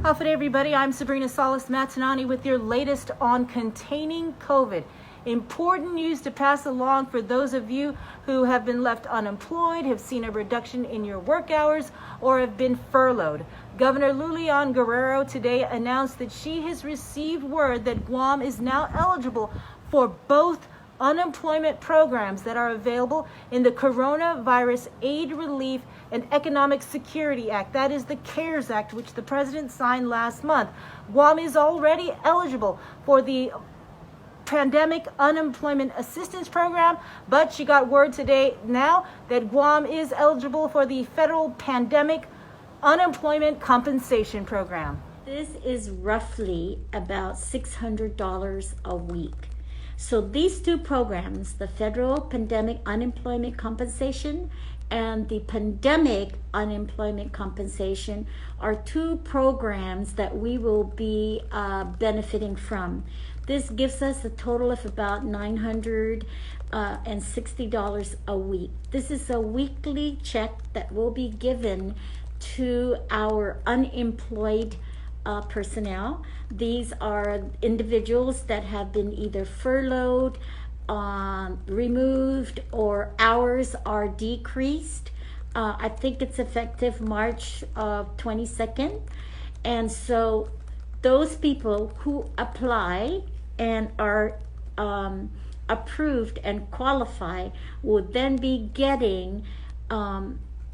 Good everybody, I'm Sabrina Salas-Matanani with your latest on containing COVID. Important news to pass along for those of you who have been left unemployed, have seen a reduction in your work hours, or have been furloughed. Governor Lulian Guerrero today announced that she has received word that Guam is now eligible for both unemployment programs that are available in the Coronavirus Aid, Relief, and Economic Security Act. That is the CARES Act, which the president signed last month. Guam is already eligible for the Pandemic Unemployment Assistance Program, but she got word today now that Guam is eligible for the Federal Pandemic Unemployment Compensation Program. This is roughly about $600 a week. So these two programs, the Federal Pandemic Unemployment Compensation and the Pandemic Unemployment Compensation, are two programs that we will be benefiting from. This gives us a total of about $960 a week. This is a weekly check that will be given to our unemployed personnel. These are individuals that have been either furloughed, removed, or hours are decreased. I think it's effective March 22nd. And so those people who apply and are approved and qualify will then be getting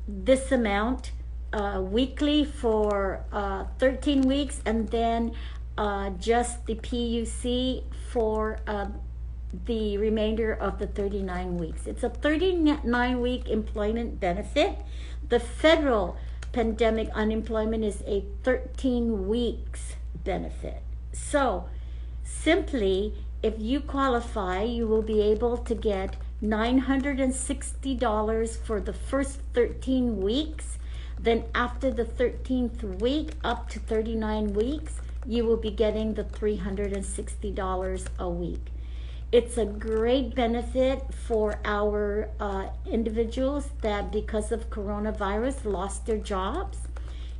this amount weekly for 13 weeks, and then just the PUC for the remainder of the 39 weeks. It's a 39-week employment benefit. The federal pandemic unemployment is a 13 weeks benefit. So simply, if you qualify, you will be able to get $960 for the first 13 weeks. Then after the 13th week, up to 39 weeks, you will be getting the $360 a week. It's a great benefit for our individuals that because of coronavirus lost their jobs.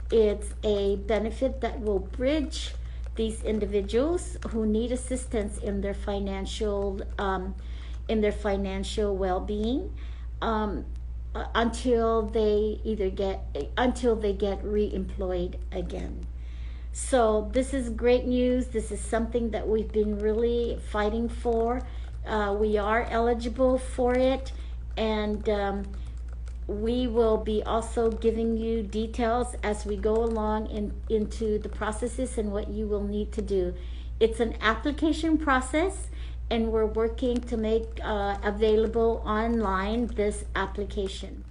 It's a benefit that will bridge these individuals who need assistance in their financial well-being until they get re-employed again. So this is great news. This is something that we've been really fighting for. We are eligible for it, and we will be also giving you details as we go along into the processes and what you will need to do. It's an application process, and we're working to make available online this application.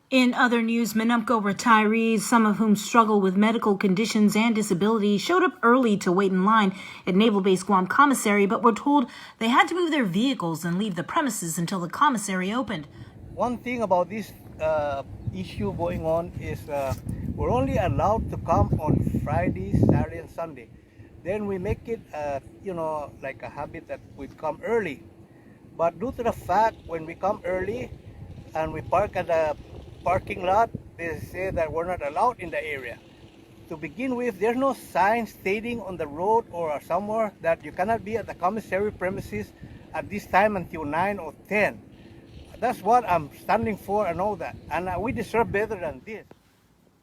In other news, Manumco retirees, some of whom struggle with medical conditions and disabilities, showed up early to wait in line at Naval Base Guam Commissary, but were told they had to move their vehicles and leave the premises until the commissary opened. One thing about this issue going on is we're only allowed to come on Friday, Saturday, and Sunday. Then we make it, like a habit that we come early. But due to the fact when we come early and we park at the parking lot, they say that we're not allowed in the area. To begin with, there's no sign stating on the road or somewhere that you cannot be at the commissary premises at this time until 9 or 10. That's what I'm standing for and all that. And we deserve better than this.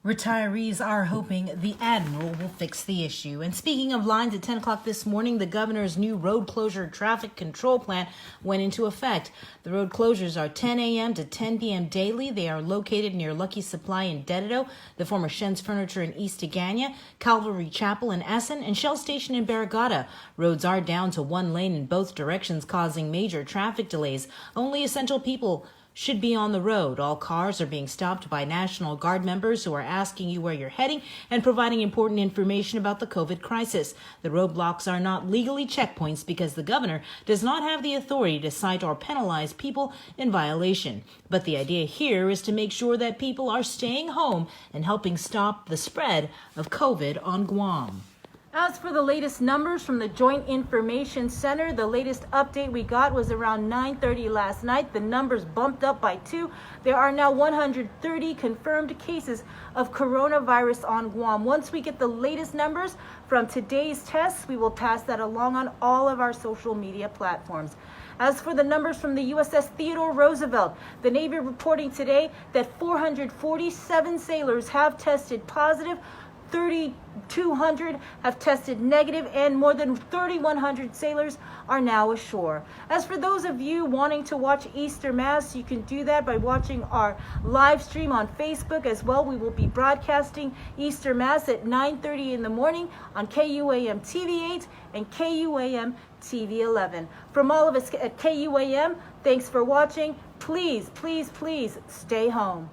Retirees are hoping the Admiral will fix the issue. And speaking of lines, at 10 o'clock this morning, the governor's new road closure traffic control plan went into effect. The road closures are 10 a.m. to 10 p.m. daily. They are located near Lucky Supply in Dededo, the former Shen's Furniture in East Agana, Calvary Chapel in Essen, and Shell Station in Barrigada. Roads are down to one lane in both directions, causing major traffic delays. Only essential people should be on the road. All cars are being stopped by National Guard members who are asking you where you're heading and providing important information about the COVID crisis. The roadblocks are not legally checkpoints because the governor does not have the authority to cite or penalize people in violation. But the idea here is to make sure that people are staying home and helping stop the spread of COVID on Guam. As for the latest numbers from the Joint Information Center, the latest update we got was around 9:30 last night. The numbers bumped up by 2. There are now 130 confirmed cases of coronavirus on Guam. Once we get the latest numbers from today's tests, we will pass that along on all of our social media platforms. As for the numbers from the USS Theodore Roosevelt, the Navy reporting today that 447 sailors have tested positive, 3,200 have tested negative, and more than 3,100 sailors are now ashore. As for those of you wanting to watch Easter Mass, you can do that by watching our live stream on Facebook as well. We will be broadcasting Easter Mass at 9:30 in the morning on KUAM TV 8 and KUAM TV 11. From all of us at KUAM, thanks for watching. Please, please, please stay home.